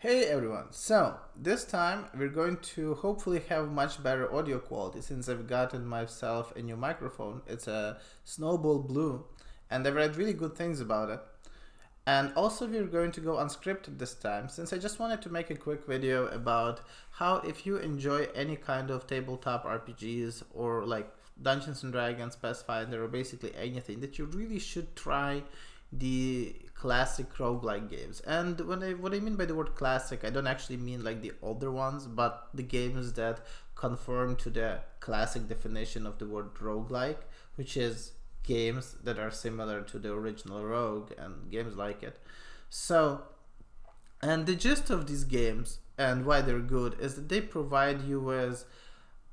Hey everyone, so this time we're going to hopefully have much better audio quality since I've gotten myself a new microphone. It's a Snowball Blue and I've read really good things about it. And also we're going to go unscripted this time since I just wanted to make a quick video about how if you enjoy any kind of tabletop RPGs or like Dungeons and Dragons, Pathfinder, or basically anything, that you really should try the classic roguelike games. And what I mean by the word classic, I don't actually mean like the older ones, but the games that conform to the classic definition of the word roguelike, which is games that are similar to the original Rogue and games like it. So, and the gist of these games and why they're good is that they provide you with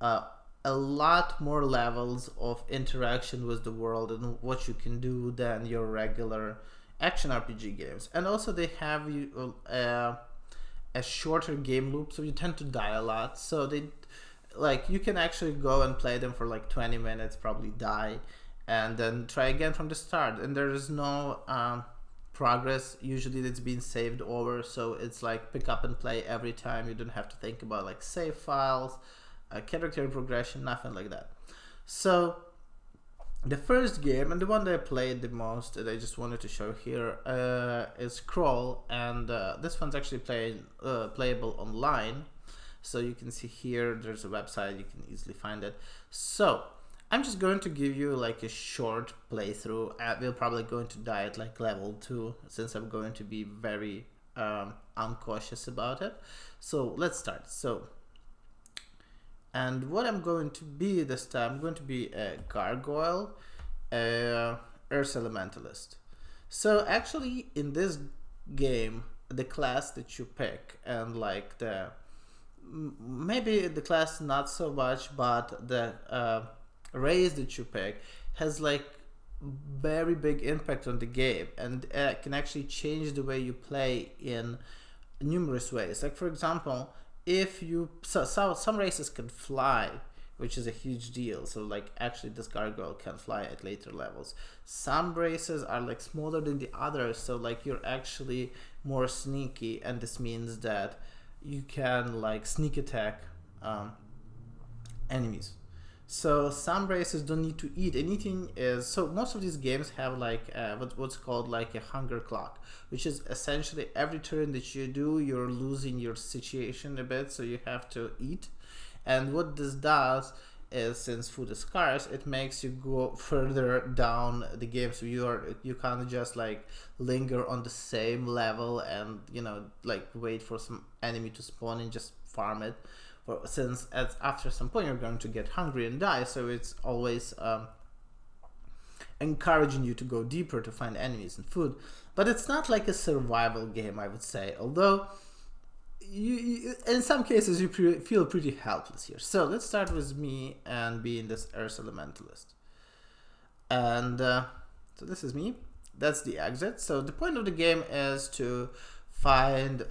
uh, a lot more levels of interaction with the world and what you can do than your regular action RPG games. And also they have you a shorter game loop, so you tend to die a lot. So they like you can actually go and play them for like 20 minutes, probably die, and then try again from the start. And there is no progress usually that's been saved over, so it's like pick up and play every time. You don't have to think about like save files, character progression, nothing like that. So the first game and the one that I played the most that I just wanted to show here is Crawl, and this one's actually playable online. So you can see here there's a website, you can easily find it. So I'm just going to give you like a short playthrough. We're probably going to die at like level 2 since I'm going to be very uncautious about it. So let's start. And what I'm going to be this time, I'm going to be a gargoyle, earth elementalist. So actually in this game, the class that you pick and like maybe the class not so much, but the race that you pick has like very big impact on the game and can actually change the way you play in numerous ways. Like for example, if you some races can fly, which is a huge deal. So like actually this gargoyle can fly at later levels. Some races are like smaller than the others, so like you're actually more sneaky, and this means that you can like sneak attack enemies. So some races don't need to eat anything. So most of these games have like what's called like a hunger clock, which is essentially every turn that you do, you're losing your situation a bit, so you have to eat. And what this does is, since food is scarce, it makes you go further down the game, so you can't just like linger on the same level and like wait for some enemy to spawn and just farm it. Since after some point you're going to get hungry and die, so it's always encouraging you to go deeper to find enemies and food. But it's not like a survival game, I would say, although you in some cases you feel pretty helpless here. So let's start with me and being this earth elementalist, and so this is me. That's the exit. So the point of the game is to find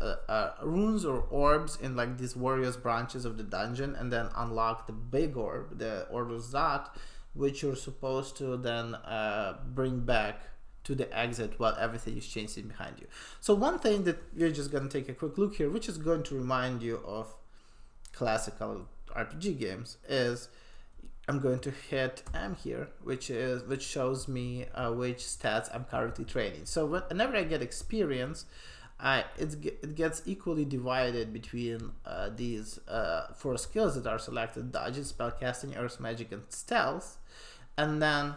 runes or orbs in like these various branches of the dungeon, and then unlock the big orb, the Orb of Zot, which you're supposed to then bring back to the exit while everything is changing behind you. So one thing that we're just going to take a quick look here, which is going to remind you of classical RPG games, is I'm going to hit M here, which shows me which stats I'm currently training. So whenever I get experience, it gets equally divided between these 4 skills that are selected: dodging, spellcasting, earth magic, and stealth. And then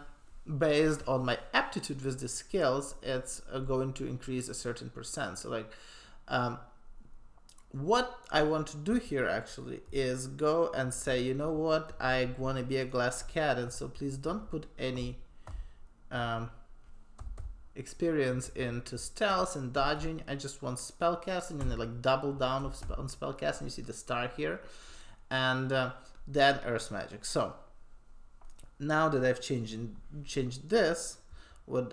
based on my aptitude with the skills, it's going to increase a certain percent. So like what I want to do here actually is go and say, you know what, I want to be a glass cat, and so please don't put any experience into stealth and dodging. I just want spellcasting, and like double down on spellcasting. You see the star here, and then earth magic. So now that I've changed this,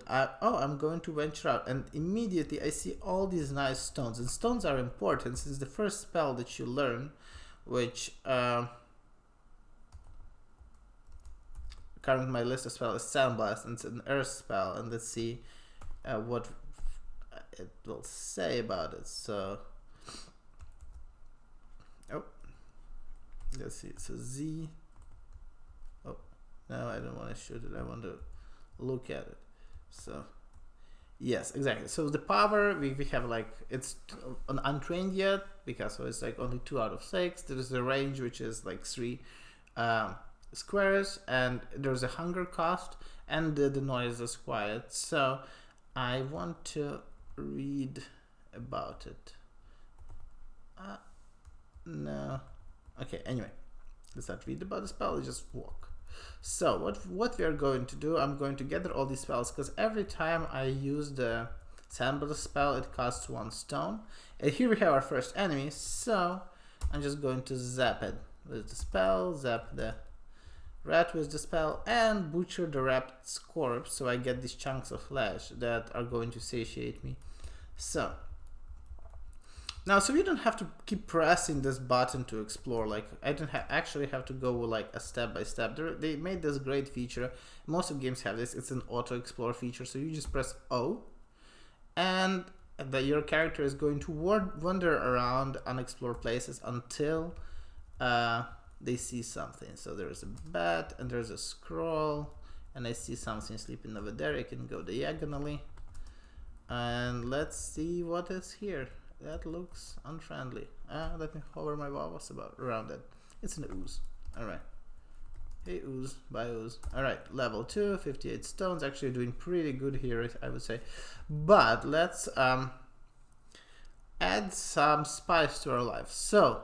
I'm going to venture out, and immediately I see all these nice stones. And stones are important since the first spell that you learn, which currently my list of spell is Sandblast, and it's an earth spell. And let's see what it will say about it. So let's see, so Z. Oh, no, I don't want to shoot it. I want to look at it. So yes, exactly. So the power we have, like, it's untrained yet, because so it's like only 2 out of 6. There's a range which is like 3 squares, and there's a hunger cost, and the noise is quiet. So I want to read about it. No. Okay, anyway, let's not read about the spell, let's just walk. So what we are going to do, I'm going to gather all these spells, because every time I use the sample spell, it costs 1 stone. And here we have our first enemy, so I'm just going to zap it with the spell, zap the rat with the spell, and butcher the rat's corpse, so I get these chunks of flesh that are going to satiate me. So now, so you don't have to keep pressing this button to explore. Like, I don't actually have to go like a step by step. They made this great feature. Most of games have this. It's an auto explore feature. So you just press O, and your character is going to wander around unexplored places until they see something. So there's a bat and there's a scroll, and I see something sleeping over there. I can go diagonally, and let's see what is here. That looks unfriendly. Let me hover my mouse around it. It's an ooze. Alright. Hey ooze, bye ooze. Alright, level 2, 58 stones. Actually doing pretty good here, I would say. But let's add some spice to our life. So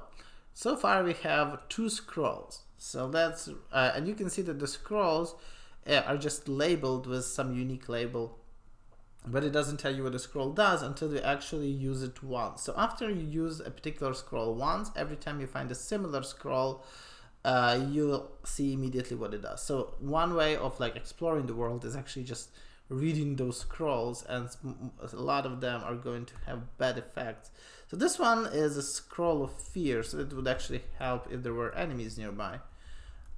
far we have 2 scrolls. So that's, and you can see that the scrolls are just labeled with some unique label, but it doesn't tell you what the scroll does until you actually use it once. So after you use a particular scroll once, every time you find a similar scroll, you'll see immediately what it does. So one way of like exploring the world is actually just reading those scrolls, and a lot of them are going to have bad effects. So this one is a scroll of fear, so it would actually help if there were enemies nearby.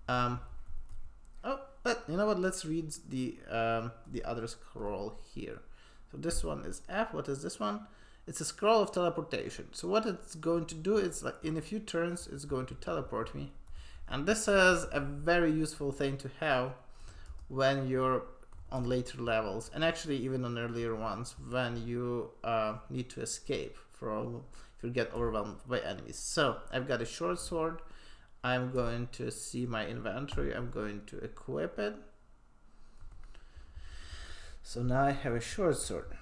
Oh, but you know what? Let's read the other scroll here. So this one is F. What is this one? It's a scroll of teleportation. So what it's going to do is, like, in a few turns, it's going to teleport me. And this is a very useful thing to have when you're on later levels, and actually even on earlier ones, when you need to escape from, if you get overwhelmed by enemies. So I've got a short sword. I'm going to see my inventory. I'm going to equip it. So now I have a short sword.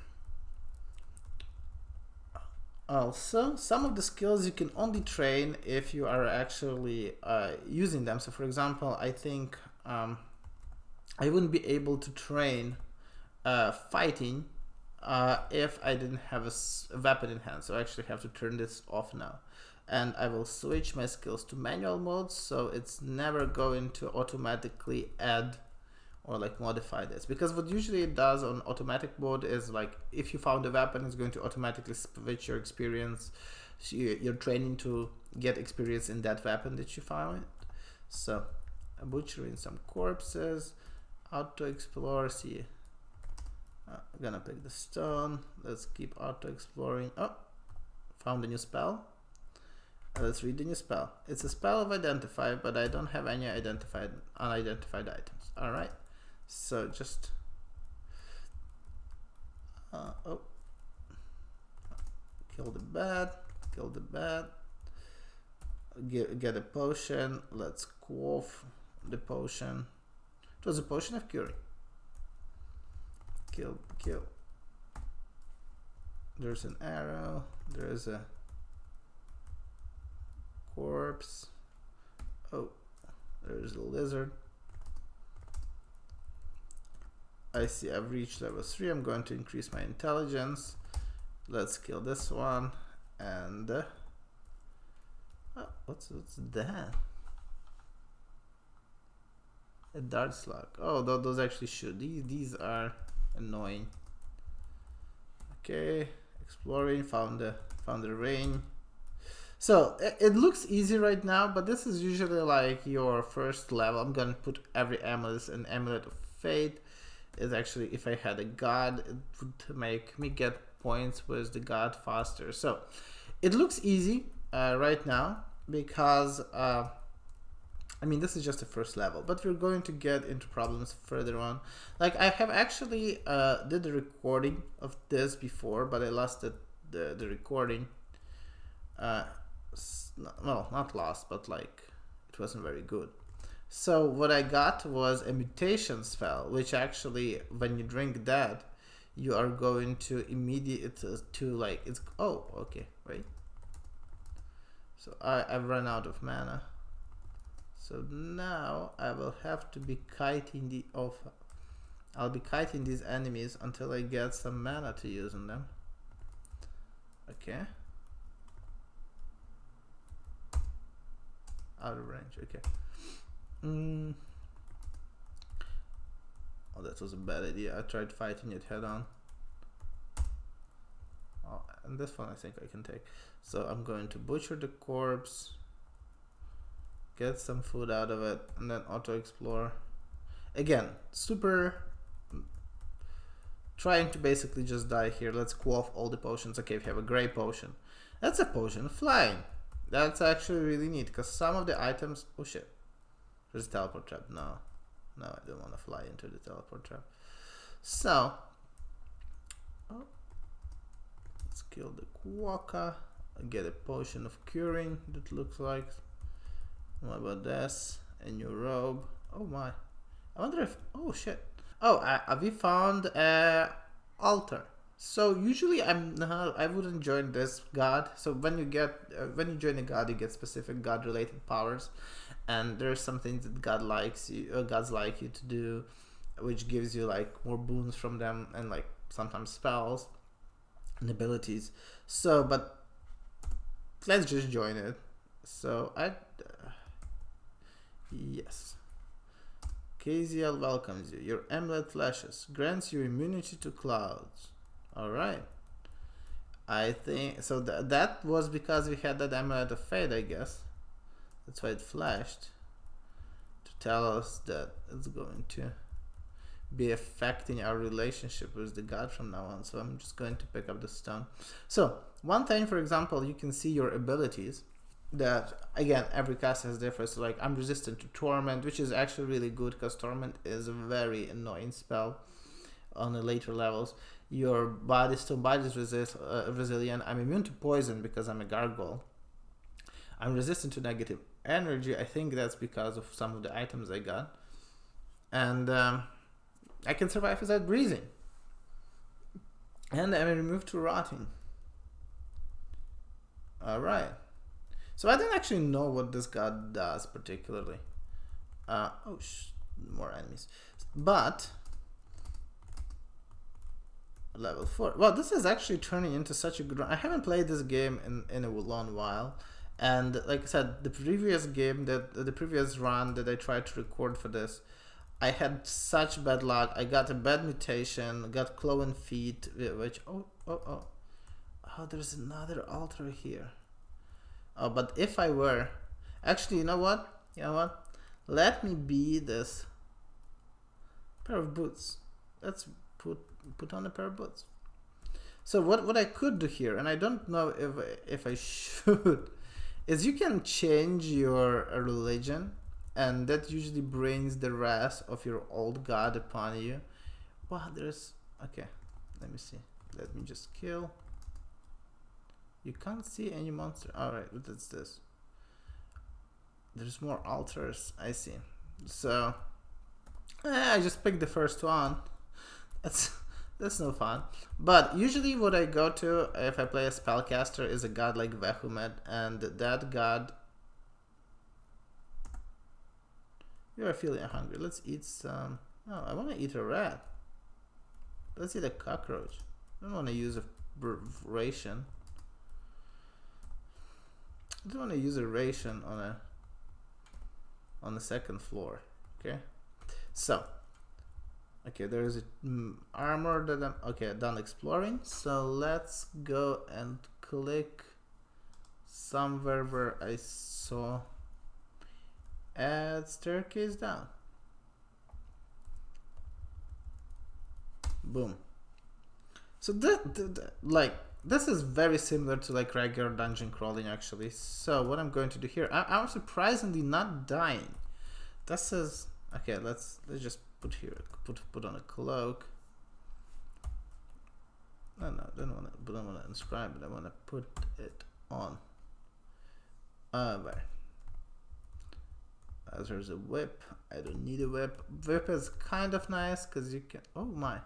Also, some of the skills you can only train if you are actually using them. So for example, I think I wouldn't be able to train fighting if I didn't have a weapon in hand. So I actually have to turn this off now. And I will switch my skills to manual mode, so it's never going to automatically add or like modify this, because what usually it does on automatic mode is, like, if you found a weapon, it's going to automatically switch your experience. So you're training to get experience in that weapon that you found. So I'm butchering some corpses, auto explore. See, I'm gonna pick the stone. Let's keep auto exploring. Oh, found a new spell. Let's read the new spell. It's a spell of identify, but I don't have any unidentified items. All right. So just kill the bat, get a potion. Let's quaff the potion. It was a potion of curing. Kill. There's an arrow, there's a corpse. Oh, there's a lizard. I see I've reached level 3. I'm going to increase my intelligence. Let's kill this one. And what's that? A dart slug. Oh, those actually shoot. These are annoying. Okay, exploring, found the ring. So it looks easy right now, but this is usually like your first level. I'm gonna put every amulet, an amulet of fate. Is actually, if I had a god, it would make me get points with the god faster. So it looks easy right now, because I mean, this is just the first level, but we're going to get into problems further on. Like, I have actually did the recording of this before, but I lost the recording. Well, not lost, but like, it wasn't very good. So what I got was a mutation spell, which actually, when you drink that, you are going to it's, oh, okay, wait. So I've run out of mana. So now I will have to be kiting I'll be kiting these enemies until I get some mana to use on them. Okay. Out of range, okay. Oh, that was a bad idea. I tried fighting it head on. Oh, and this one I think I can take. So I'm going to butcher the corpse, get some food out of it, and then auto-explore. Again, super trying to basically just die here. Let's cool off all the potions. Okay, we have a gray potion. That's a potion of flying. That's actually really neat, because some of the items... Oh shit. There's a teleport trap. No, I don't want to fly into the teleport trap. So... Oh, let's kill the Quokka. Get a potion of curing, that looks like. What about this? A new robe. Oh my. I wonder if... Oh shit. Oh, we found a altar. So usually I wouldn't join this god. So when you join a god, you get specific god related powers, and there's some things that gods like you to do, which gives you like more boons from them, and like sometimes spells and abilities. So, but let's just join it. So yes. Maj'Eyal welcomes you. Your amulet flashes, grants you immunity to clouds. Alright. I think so. That was because we had that amulet of fate, I guess. That's why it flashed, to tell us that it's going to be affecting our relationship with the god from now on. So I'm just going to pick up the stone. So one thing, for example, you can see your abilities. That again, every class has different. So like, I'm resistant to torment, which is actually really good, because torment is a very annoying spell on the later levels. Your body is resilient. I'm immune to poison because I'm a gargoyle. I'm resistant to negative energy. I think that's because of some of the items I got. And I can survive without breathing. And I'm immune to rotting. Alright. So I don't actually know what this god does particularly. More enemies. But level 4. Well, this is actually turning into such a good run. I haven't played this game in a long while. And like I said, the previous run that I tried to record for this, I had such bad luck. I got a bad mutation, got cloven feet, which there's another altar here. Oh, but if I were... Actually, you know what? Let me be this pair of boots. Let's put on a pair of boots. So what I could do here, and I don't know if I should, is you can change your religion, and that usually brings the wrath of your old god upon you. Wow, okay, let me see. Let me just kill. You can't see any monster. Alright, what's this? There's more altars. I see. So I just picked the first one. That's no fun. But usually what I go to if I play a spellcaster is a god like Vehumet, and that god... You are feeling hungry. Let's eat some... Oh, I want to eat a rat. Let's eat a cockroach. I don't want to use a ration. I don't want to use a ration on the second floor. Okay, so there is armor that I'm done exploring. So let's go and click somewhere where I saw add staircase down. Boom. So this is very similar to like regular dungeon crawling actually. So what I'm going to do here, I'm surprisingly not dying. this is okay. Let's just put here, put on a cloak. No, don't want to inscribe it. I want to put it on. Where? There's a whip. I don't need a whip. Whip is kind of nice because you can. Oh my.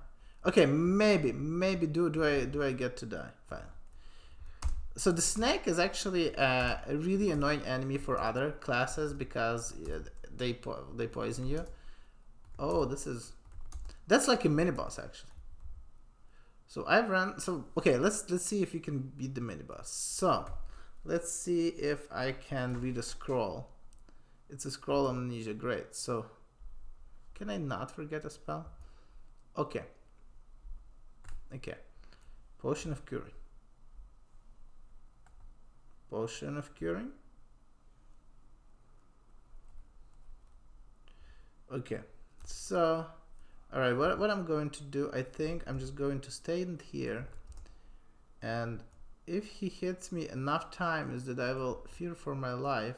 Okay, maybe do I get to die? Fine. So the snake is actually a really annoying enemy for other classes because they poison you. Oh, that's like a mini boss actually. So I've run. So okay, let's see if you can beat the mini boss. So let's see if I can read a scroll. It's a scroll amnesia. Great. So can I not forget a spell? Okay. Okay. Potion of curing. Potion of curing. Okay. So, all right. What I'm going to do? I think I'm just going to stand here, and if he hits me enough times that I will fear for my life,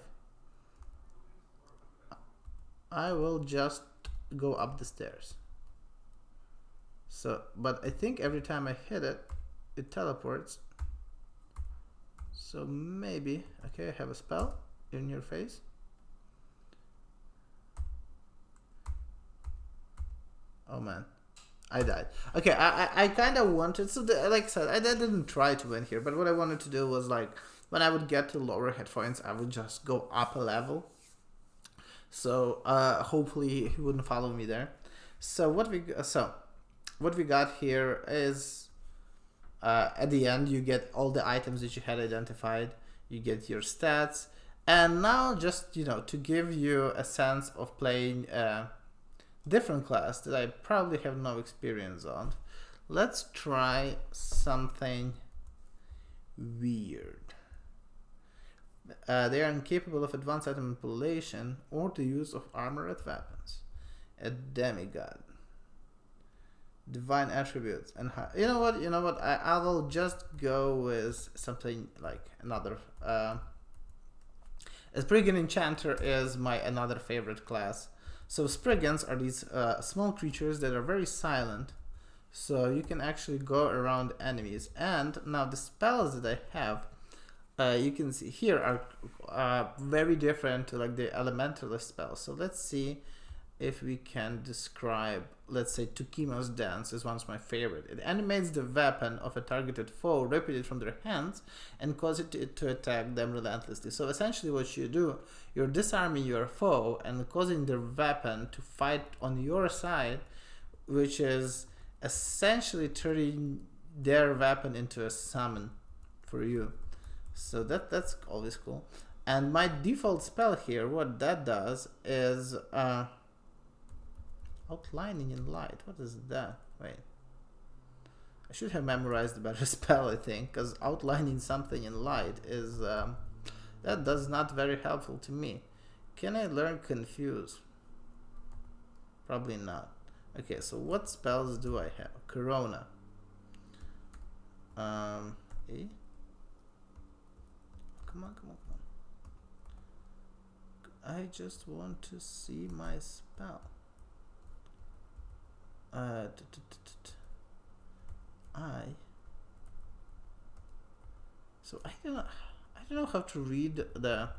I will just go up the stairs. So, but I think every time I hit it, it teleports. So maybe, okay, I have a spell in your face. Oh man, I died. Okay, I kind of wanted, so like I said, I didn't try to win here, but what I wanted to do was like, when I would get to lower hit points, I would just go up a level. So hopefully he wouldn't follow me there. So what we got here is at the end you get all the items that you had identified. You get your stats, and now just to give you a sense of playing a different class that I probably have no experience on, let's try something weird. They are incapable of advanced item manipulation or the use of armored weapons. A demigod. Divine attributes. And you know what? I will just go with something like another. A Spriggan Enchanter is my another favorite class. So Spriggans are these small creatures that are very silent. So you can actually go around enemies. And now the spells that I have, you can see here are very different to like the elementalist spells. So let's see if we can describe, let's say Tukima's Dance is one of my favorite. It animates the weapon of a targeted foe, ripping it from their hands and cause it to attack them relentlessly. So essentially what you do, you're disarming your foe and causing their weapon to fight on your side, which is essentially turning their weapon into a summon for you. So that's always cool. And my default spell here, what that does is outlining in light. What is that? Wait, I should have memorized a better spell, I think, because outlining something in light is that does not very helpful to me. Can I learn confuse? Probably not. Okay, so what spells do I have? Corona. Eh? Come on. I just want to see my spell. So I don't know how to read the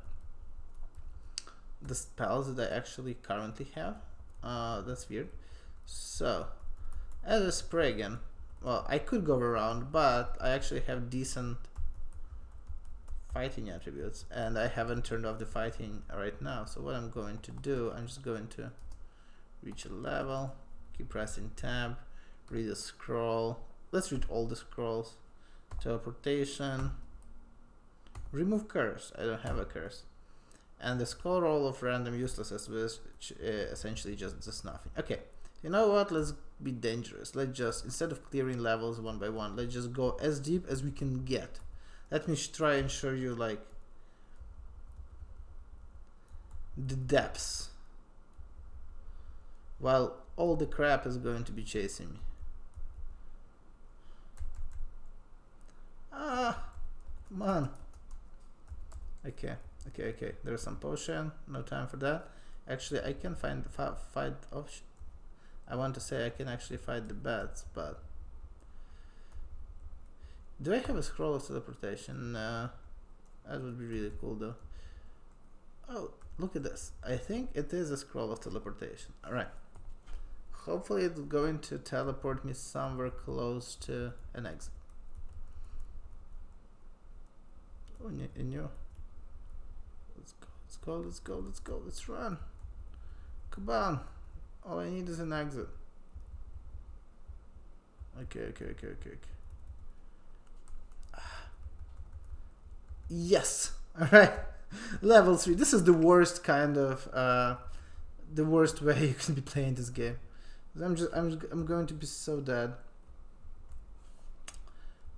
spells that I actually currently have. That's weird. So as a Spriggan, well, I could go around, but I actually have decent fighting attributes, and I haven't turned off the fighting right now. So what I'm going to do, I'm just going to reach a level, keep pressing tab, read a scroll. Let's read all the scrolls. Teleportation, remove curse. I don't have a curse. And the scroll roll of random uselessness, which essentially just does nothing. Okay, you know what? Let's be dangerous. Let's just, instead of clearing levels one by one, let's just go as deep as we can get. Let me try and show you like the depths, while all the crap is going to be chasing me. Come on. Okay. There's some potion. No time for that. Actually, I can find the fight option. I want to say I can actually fight the bats, but do I have a scroll of teleportation? That would be really cool though. Oh, look at this. I think it is a scroll of teleportation. Alright. Hopefully it's going to teleport me somewhere close to an exit. Oh, in you. Let's go, let's go, let's go, let's go, let's run. Come on. All I need is an exit. Okay. Yes. All right. Level 3. This is the worst kind of the worst way you can be playing this game. I'm going to be so dead.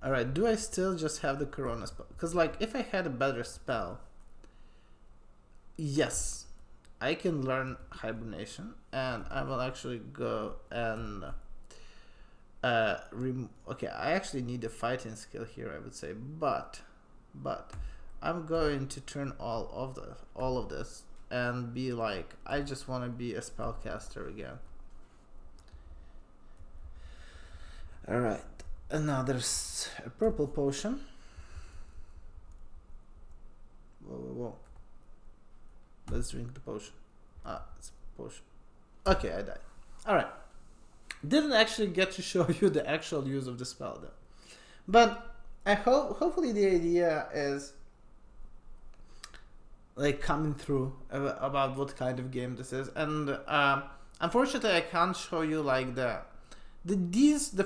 All right. Do I still just have the Corona spell? Because like if I had a better spell, yes, I can learn hibernation, and I will actually go and okay. I actually need a fighting skill here, I would say, but I'm going to turn all of this and be like, I just want to be a spellcaster again. All right, and now there's a purple potion. Whoa. Let's drink the potion. It's a potion. Okay, I died. All right. Didn't actually get to show you the actual use of the spell though, but I hopefully the idea is like coming through about what kind of game this is. And unfortunately I can't show you like the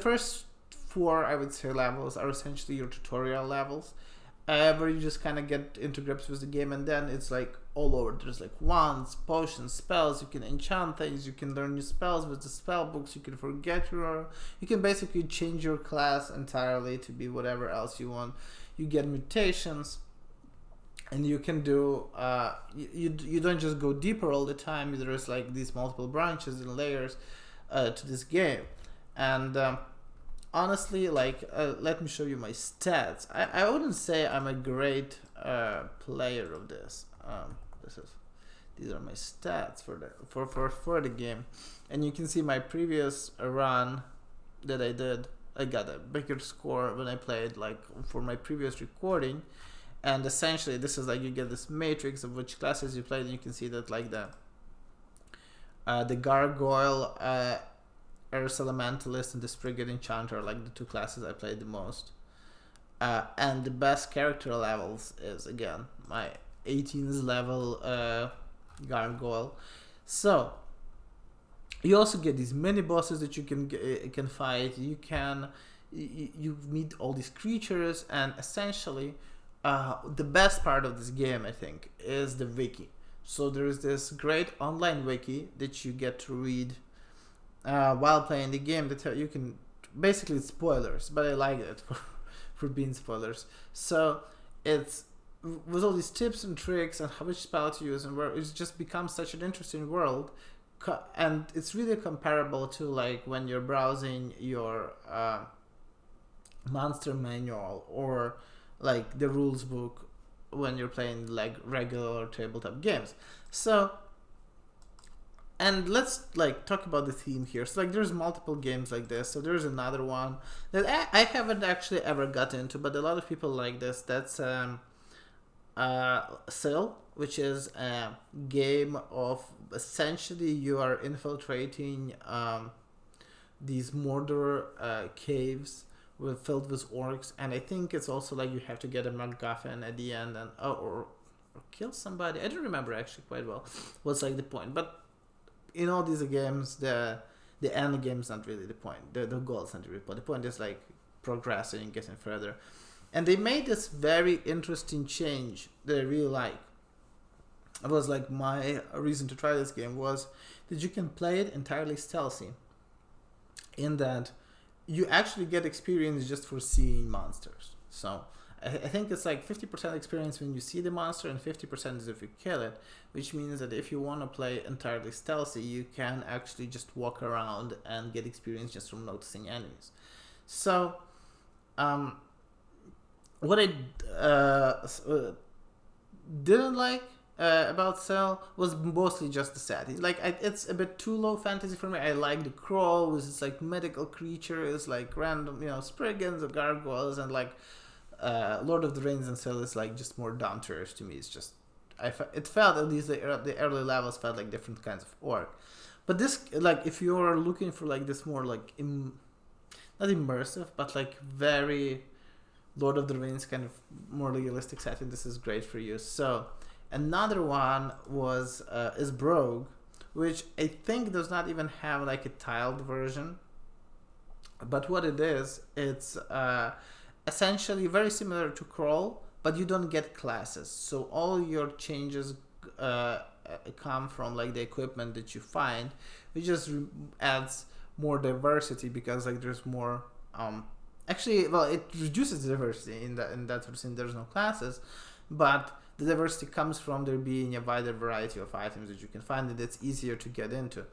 first 4, I would say, levels are essentially your tutorial levels, where you just kind of get into grips with the game, and then it's like all over. There's like wands, potions, spells. You can enchant things. You can learn new spells with the spell books. You can forget you can basically change your class entirely to be whatever else you want. You get mutations, and you can do you don't just go deeper all the time. There's like these multiple branches and layers to this game. And honestly, like let me show you my stats. I wouldn't say I'm a great player of this. These are my stats for the game, and you can see my previous run that I did. I got a bigger score when I played, like for my previous recording. And essentially this is like you get this matrix of which classes you played, and you can see that like the gargoyle, Earth Elementalist, and the Spriggan Enchanter are like the 2 classes I played the most. And the best character levels is again my 18th level gargoyle. So you also get these mini bosses that you can fight. You meet all these creatures, and essentially the best part of this game, I think, is the wiki. So there is this great online wiki that you get to read while playing the game, that you can basically, it's spoilers, but I like it for being spoilers. So it's with all these tips and tricks and which spell to use, and where it's just becomes such an interesting world. And it's really comparable to like when you're browsing your monster manual or like the rules book when you're playing like regular tabletop games. So, and let's like talk about the theme here. So like there's multiple games like this. So there's another one that I haven't actually ever got into, but a lot of people like this. That's Sil, which is a game of essentially you are infiltrating these Mordor caves filled with orcs, and I think it's also like you have to get a MacGuffin at the end and or kill somebody. I don't remember actually quite well what's like the point, but in all these games the end game is not really the point. The goal is not really the point. The point is like progressing, getting further. And they made this very interesting change that I really like. It was like my reason to try this game was that you can play it entirely stealthy, in that you actually get experience just for seeing monsters. So I think it's like 50% experience when you see the monster and 50% is if you kill it, which means that if you want to play entirely stealthy, you can actually just walk around and get experience just from noticing enemies. So what I didn't like about Cell was mostly just the setting. Like it's a bit too low fantasy for me. I like the crawl with its like mythical creatures, like random, spriggans or gargoyles, and like Lord of the Rings and Cell is like just more down to earth to me. It's just it felt, at least the early levels felt like different kinds of orc. But this, like, if you're looking for like this more like not immersive, but like very Lord of the Rings kind of more realistic setting, this is great for you. So another one is Brogue, which I think does not even have like a tiled version. But what it is, it's essentially very similar to Crawl, but you don't get classes. So all your changes come from like the equipment that you find, which just adds more diversity, because like there's more actually, well, it reduces the diversity in that sort of thing. There's no classes, but the diversity comes from there being a wider variety of items that you can find, and it's easier to get into.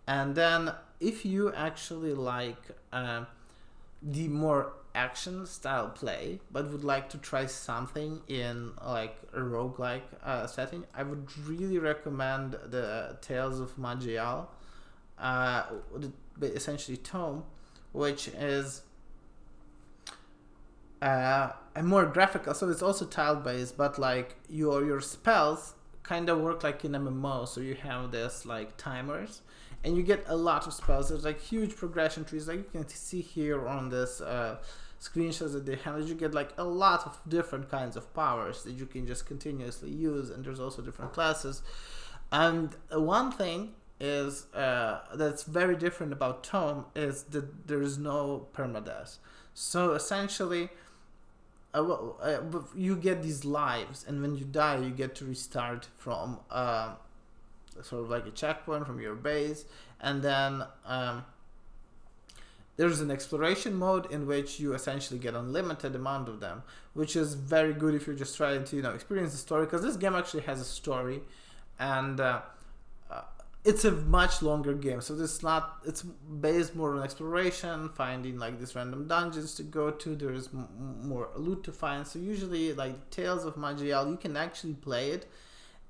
And then if you actually like the more action style play, but would like to try something in like a roguelike setting, I would really recommend the Tales of Maj'Eyal, essentially tome, which is a more graphical, so it's also tiled based, but like your spells kind of work like in MMO, so you have this like timers, and you get a lot of spells. There's like huge progression trees, like you can see here on this screenshots that they have. You get like a lot of different kinds of powers that you can just continuously use, and there's also different classes. And one thing is that's very different about Tome is that there is no permadeath. So essentially, you get these lives, and when you die, you get to restart from sort of like a checkpoint from your base, and then there's an exploration mode in which you essentially get unlimited amount of them, which is very good if you're just trying to experience the story, because this game actually has a story, and it's a much longer game. So it's based more on exploration, finding like these random dungeons to go to. There is more loot to find. So usually like Tales of Maj'Eyal, you can actually play it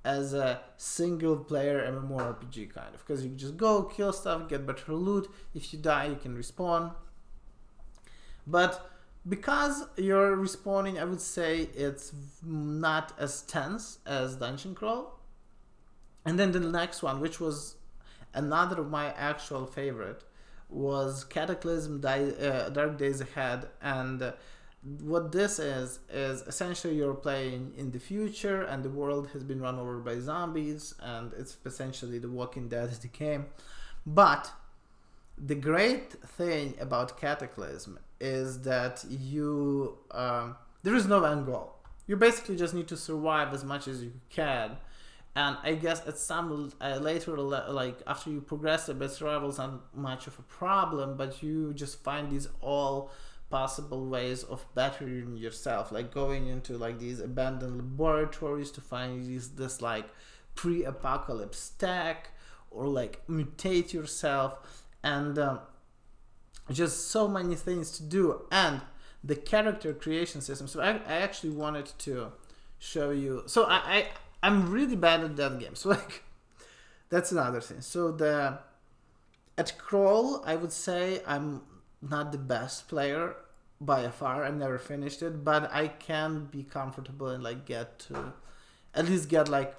as a single player MMORPG kind of, because you just go kill stuff, get better loot. If you die, you can respawn. But because you're respawning, I would say it's not as tense as Dungeon Crawl. And then the next one, which was another of my actual favorite, was Cataclysm Dark Days Ahead. And what this is essentially you're playing in the future, and the world has been run over by zombies, and it's essentially the Walking Dead as the game. But the great thing about Cataclysm is that there is no end goal. You basically just need to survive as much as you can. And I guess at some later, like after you progress a bit, survival is not much of a problem, but you just find these all possible ways of bettering yourself, like going into like these abandoned laboratories to find this like pre-apocalypse tech, or like mutate yourself, and just so many things to do. And the character creation system. So I actually wanted to show you. So I'm really bad at that game, so like that's another thing. So at Crawl, I would say I'm not the best player by far. I've never finished it, but I can be comfortable and like get like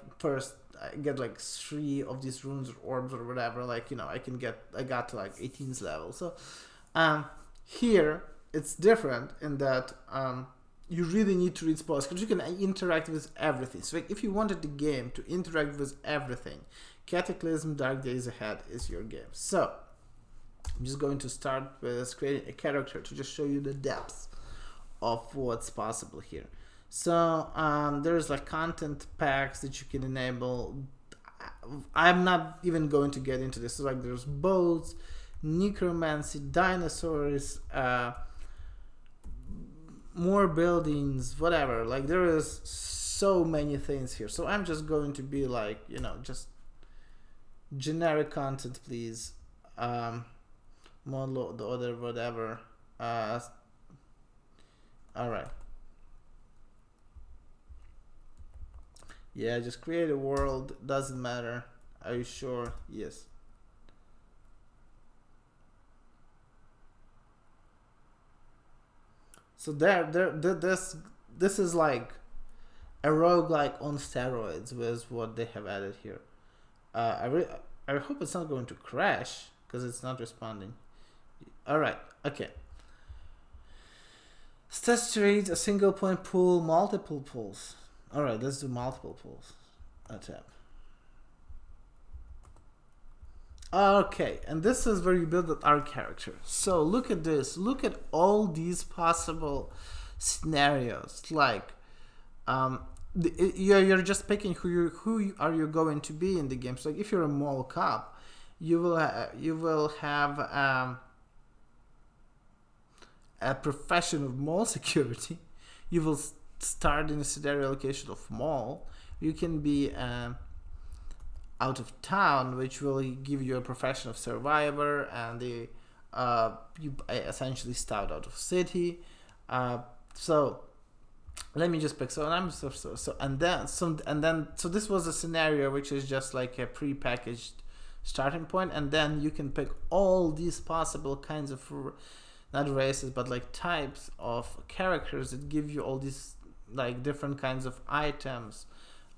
3 of these runes or orbs or whatever. Like I got to like 18th level. So here it's different in that you really need to read spells, because you can interact with everything. So like, if you wanted the game to interact with everything, Cataclysm Dark Days Ahead is your game. So I'm just going to start with creating a character to just show you the depth of what's possible here. So there's like content packs that you can enable. I'm not even going to get into this. So like there's boats, necromancy, dinosaurs, more buildings, whatever. Like there is so many things here. So I'm just going to be like, just generic content, please. Model the other whatever. All right. Yeah, just create a world, doesn't matter. Are you sure? Yes. So this is like a roguelike on steroids with what they have added here. I hope it's not going to crash because it's not responding. All right, okay. Stats to read a single point pool, multiple pools. All right, let's do multiple pools. Tab. Okay, and this is where you build our character. So look at this. Look at all these possible scenarios. Like, you're just picking who are you going to be in the game. So like if you're a mall cop, you will have a profession of mall security. You will start in a scenario location of mall. You can be out of town, which will give you a profession of survivor, and you essentially start out of city. So let me just pick. So this was a scenario which is just like a pre-packaged starting point, and then you can pick all these possible kinds of not races but like types of characters that give you all these like different kinds of items,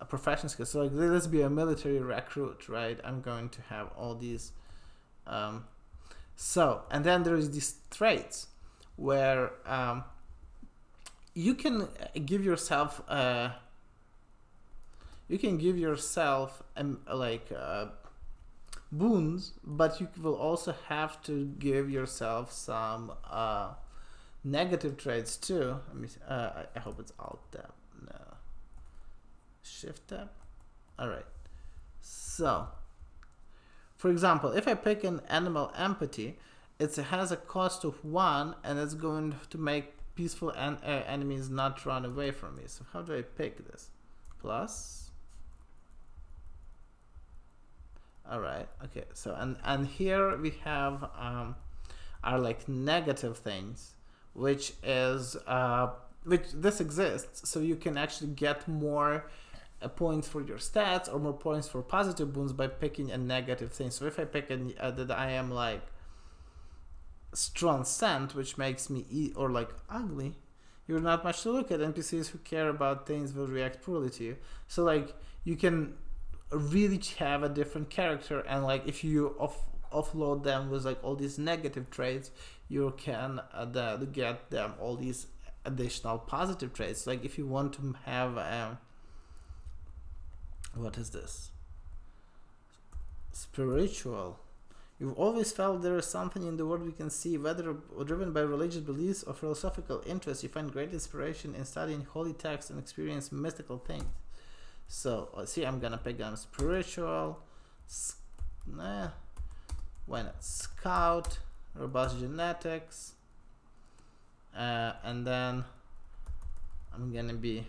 profession skills. So like let's be a military recruit, right? I'm going to have all these so, and then there is these traits where you can give yourself boons, but you will also have to give yourself some negative traits too. Let me I hope it's Alt tab. No, Shift tab. All right. So, for example, if I pick an animal empathy, it has a cost of 1, and it's going to make peaceful enemies not run away from me. So how do I pick this? Plus. All right. Okay. So and here we have our like negative things, which is which this exists. So you can actually get more points for your stats or more points for positive boons by picking a negative thing. So if I pick that I am like strong scent, which makes me or like ugly, you're not much to look at. NPCs who care about things will react poorly to you. So like you can really have a different character, and like if you offload them with like all these negative traits, you can get them all these additional positive traits. Like if you want to have what is this? Spiritual. You've always felt there is something in the world we can see, whether driven by religious beliefs or philosophical interests. You find great inspiration in studying holy texts and experience mystical things. So let's see, I'm gonna pick them spiritual. Why not scout, robust genetics, and then I'm gonna be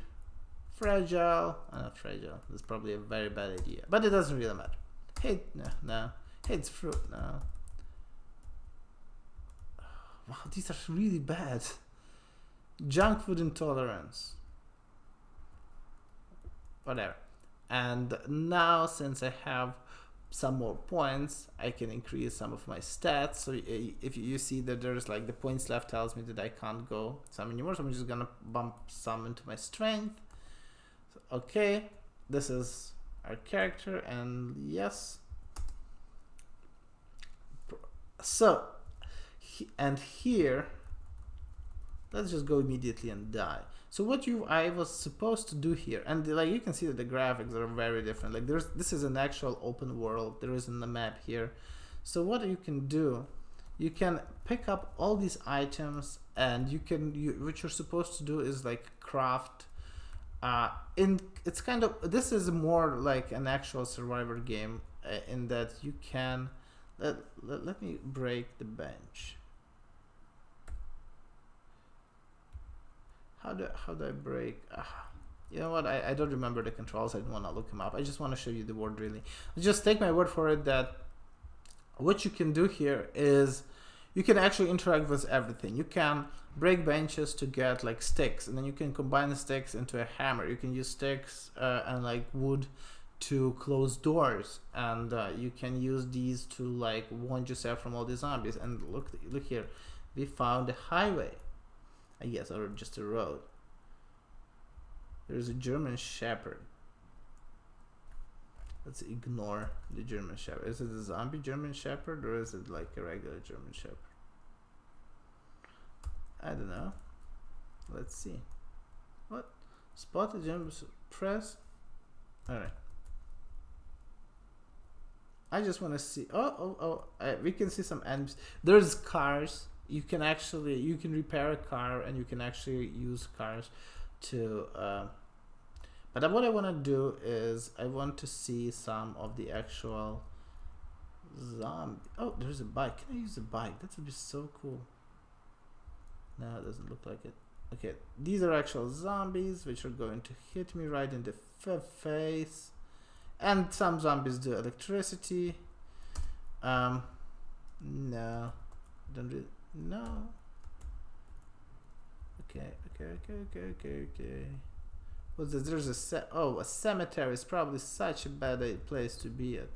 fragile. Not fragile. That's probably a very bad idea, but it doesn't really matter. Hate no. Hates fruit no. Wow, these are really bad. Junk food intolerance. Whatever. And now since I have some more points, I can increase some of my stats. So if you see that there's like the points left tells me that I can't go some anymore, so I'm just gonna bump some into my strength. So, okay, this is our character, and yes. So and here let's just go immediately and die. So what I was supposed to do here, and like you can see that the graphics are very different. Like this is an actual open world. There isn't a map here. So what you can do, you can pick up all these items, and what you're supposed to do is like craft. It's kind of, this is more like an actual survivor game in that you can. Let me break the bench. How do I break? You know what? I don't remember the controls. I don't want to look them up. I just want to show you the word really. Just take my word for it that what you can do here is you can actually interact with everything. You can break benches to get like sticks, and then you can combine the sticks into a hammer. You can use sticks and like wood to close doors, and you can use these to like warn yourself from all the zombies. And look here, we found a highway, I guess, or just a road. There's a German Shepherd. Let's ignore the German Shepherd. Is it a zombie German Shepherd, or is it like a regular German Shepherd? I don't know. Let's see. What? Spot the German press. Alright. I just want to see. We can see some enemies. There's cars. You can repair a car, and you can actually use cars to. But what I want to do is I want to see some of the actual zombie. Oh, there's a bike. Can I use a bike? That would be so cool. No, it doesn't look like it. Okay, these are actual zombies which are going to hit me right in the face. And some zombies do electricity. No, don't really. No. Okay. What's this? There's a cemetery is probably such a bad place to be at.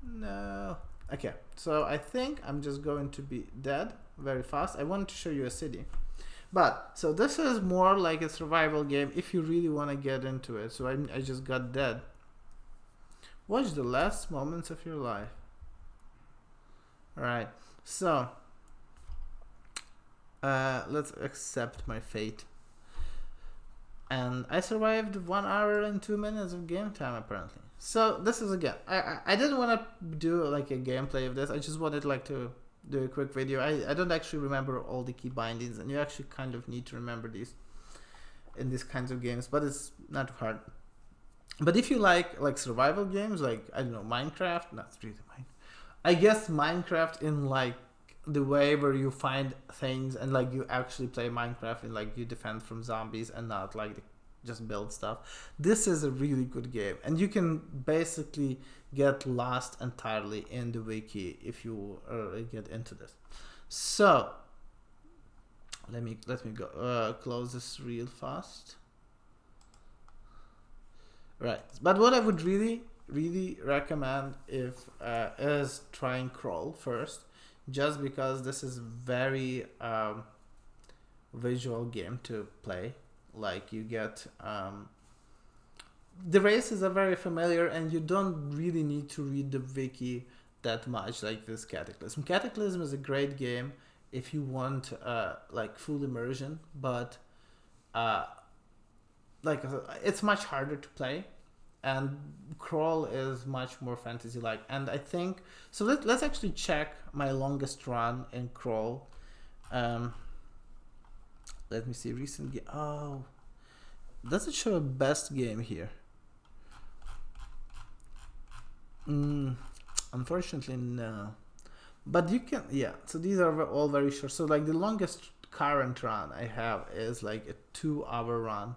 No. Okay, so I think I'm just going to be dead very fast. I wanted to show you a city. But, so this is more like a survival game if you really want to get into it. So I just got dead. Watch the last moments of your life. Alright, so let's accept my fate. And I survived 1 hour and 2 minutes of game time apparently. So this is again, I didn't want to do like a gameplay of this. I just wanted like to do a quick video. I don't actually remember all the key bindings, and you actually kind of need to remember these in these kinds of games, but it's not hard. But if you like survival games, like, I don't know, Minecraft, not really Minecraft, I guess Minecraft in like the way where you find things and like you actually play Minecraft and like you defend from zombies and not like just build stuff. This is a really good game, and you can basically get lost entirely in the wiki if you get into this. So let me go close this real fast. Right, but what I would really recommend is trying crawl first, just because this is very visual game to play. Like you get the races are very familiar, and you don't really need to read the wiki that much like this Cataclysm. Cataclysm is a great game if you want like full immersion, but like it's much harder to play, and crawl is much more fantasy like. And I think so. Let's actually check my longest run in crawl. Let me see recent game. Oh, does it show a best game here? Unfortunately no, but you can, yeah. So these are all very short. So like the longest current run I have is like a 2-hour run,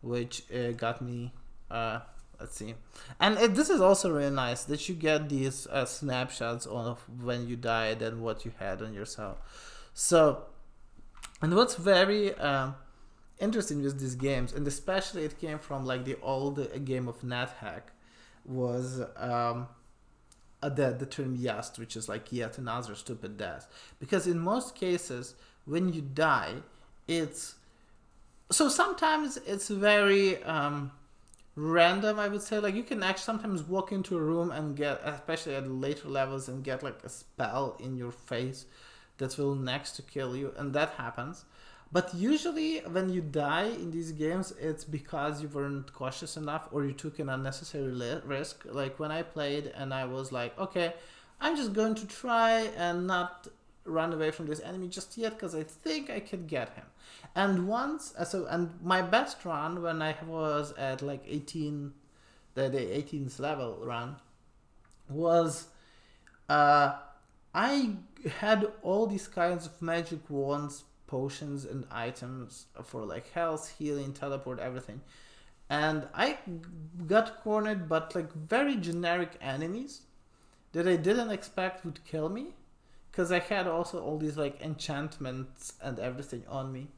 which got me let's see. And this is also really nice that you get these snapshots of when you died and what you had on yourself. So, and what's very interesting with these games, and especially it came from like the old game of NetHack, was the term yast, which is like yet another stupid death. Because in most cases, when you die, it's so sometimes it's very random, I would say. Like you can actually sometimes walk into a room and get, especially at later levels, and get like a spell in your face that will next to kill you, and that happens. But usually when you die in these games, it's because you weren't cautious enough or you took an unnecessary risk. Like when I played and I was like, okay, I'm just going to try and not run away from this enemy just yet because I think I could get him. And once, and my best run when I was at like 18, the 18th level run, was I had all these kinds of magic wands, potions and items for like health, healing, teleport, everything. And I got cornered, but like very generic enemies that I didn't expect would kill me, because I had also all these like enchantments and everything on me,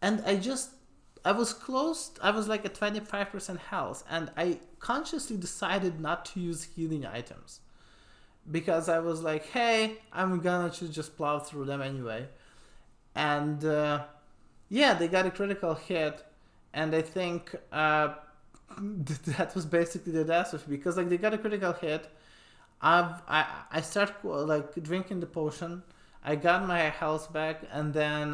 and I was close. I was like at 25% health, and I consciously decided not to use healing items because I was like, hey, I'm gonna just plow through them anyway. And yeah, they got a critical hit, and I think that was basically the death of me, because like they got a critical hit. I start like drinking the potion. I got my health back, and then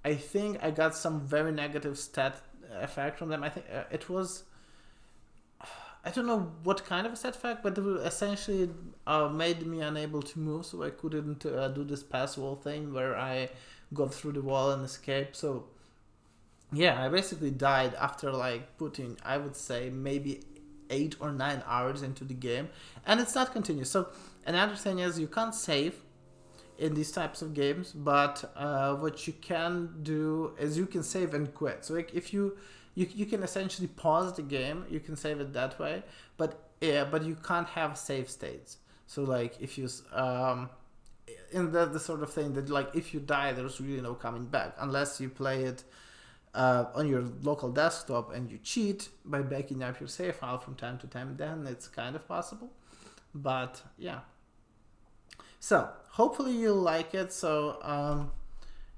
I think I got some very negative stat effect from them. I think it was, I don't know what kind of a stat effect, but it essentially made me unable to move, so I couldn't do this pass wall thing where I got through the wall and escaped. So yeah, I basically died after like putting, I would say, maybe 8 or 9 hours into the game, and it's not continuous. So another thing is you can't save in these types of games, but what you can do is you can save and quit. So like if you can essentially pause the game, you can save it that way, but you can't have save states. So like if you in the sort of thing that like if you die, there's really no coming back unless you play it on your local desktop and you cheat by backing up your save file from time to time. Then it's kind of possible, but yeah. So hopefully you like it. So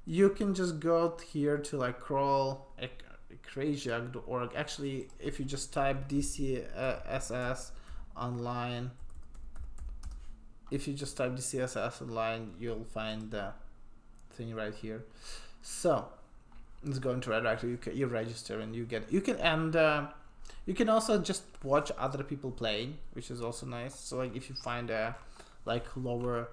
you can just go here to like crawl crazyjug.org. Actually, if you just type DCSS online, you'll find the thing right here. So it's going to redirect you register and you can also just watch other people playing, which is also nice. So like if you find a like lower,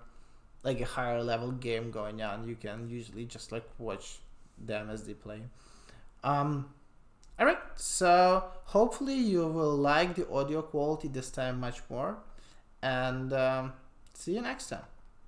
like a higher level game going on, you can usually just like watch them as they play. All right, so hopefully you will like the audio quality this time much more, and see you next time.